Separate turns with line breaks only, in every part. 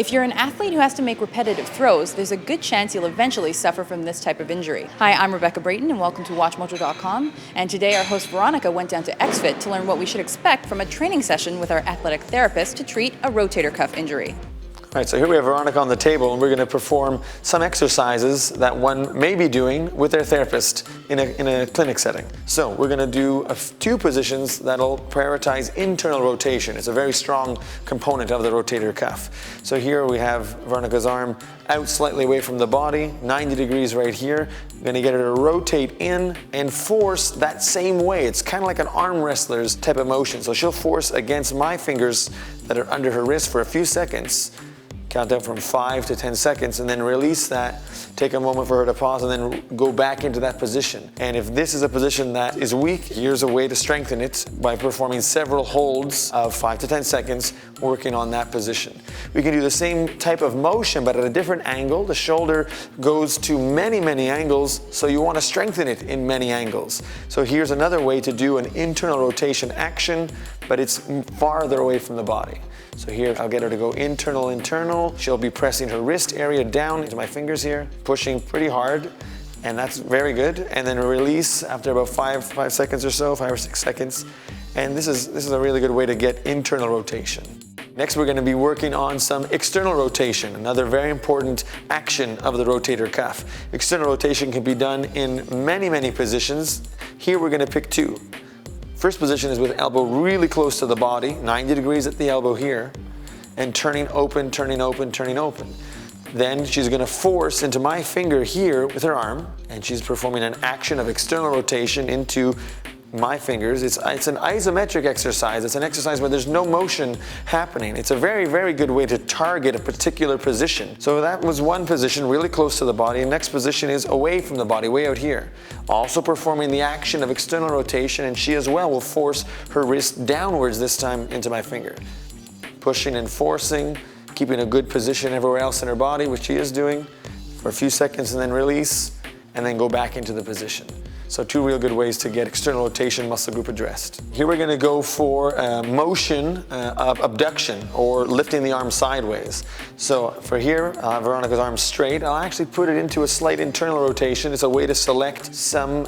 If you're an athlete who has to make repetitive throws, there's a good chance you'll eventually suffer from this type of injury. Hi, I'm Rebecca Brayton and welcome to WatchMojo.com. And today our host Veronica went down to XFIT to learn what we should expect from a training session with our athletic therapist to treat a rotator cuff injury.
All right, so here we have Veronica on the table, and we're going to perform some exercises that one may be doing with their therapist in a clinic setting. So we're going to do two positions that'll prioritize internal rotation. It's a very strong component of the rotator cuff. So here we have Veronica's arm out slightly away from the body, 90 degrees right here. You're going to get her to rotate in and force that same way. It's kind of like an arm wrestler's type of motion. So she'll force against my fingers that are under her wrist for a few seconds. Count down from 5 to 10 seconds and then release that. Take a moment for her to pause and then go back into that position. And if this is a position that is weak, here's a way to strengthen it by performing several holds of 5 to 10 seconds working on that position. We can do the same type of motion but at a different angle. The shoulder goes to many angles, so you want to strengthen it in many angles. So here's another way to do an internal rotation action, but it's farther away from the body. So here, I'll get her to go internal. She'll be pressing her wrist area down into my fingers here, pushing pretty hard, and that's very good. And then release after about 5 seconds or so, 5 or 6 seconds. And this is a really good way to get internal rotation. Next, we're going to be working on some external rotation, another very important action of the rotator cuff. External rotation can be done in many positions. Here, we're going to pick two. First position is with elbow really close to the body, 90 degrees at the elbow here, and turning open. Then she's going to force into my finger here with her arm, and she's performing an action of external rotation into my fingers. It's an isometric exercise. It's an exercise where there's no motion happening. It's a very good way to target a particular position. So that was one position really close to the body. Next position is away from the body, way out here. Also performing the action of external rotation, and she as well will force her wrist downwards, this time into my finger. Pushing and forcing, keeping a good position everywhere else in her body, which she is doing, for a few seconds and then release, and then go back into the position. So two real good ways to get external rotation muscle group addressed. Here we're going to go for a motion of abduction, or lifting the arm sideways. So for here, Veronica's arm straight. I'll actually put it into a slight internal rotation. It's a way to select some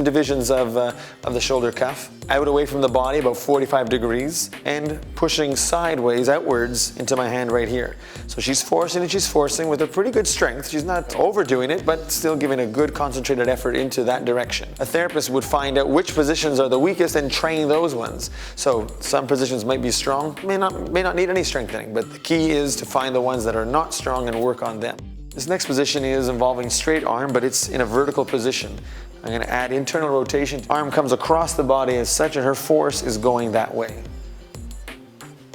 divisions of the shoulder cuff. Out away from the body, about 45 degrees, and pushing sideways outwards into my hand right here. So she's forcing with a pretty good strength. She's not overdoing it, but still giving a good concentrated effort into that direction. A therapist would find out which positions are the weakest and train those ones. So some positions might be strong, may not need any strengthening, but the key is to find the ones that are not strong and work on them. This next position is involving straight arm, but it's in a vertical position. I'm going to add internal rotation. Arm comes across the body as such, and her force is going that way.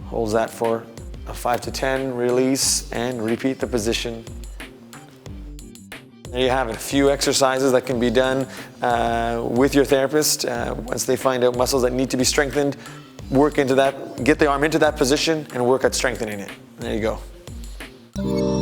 Holds that for a 5 to 10, release, and repeat the position. There you have it, a few exercises that can be done with your therapist. Once they find out muscles that need to be strengthened, work into that, get the arm into that position and work at strengthening it. There you go.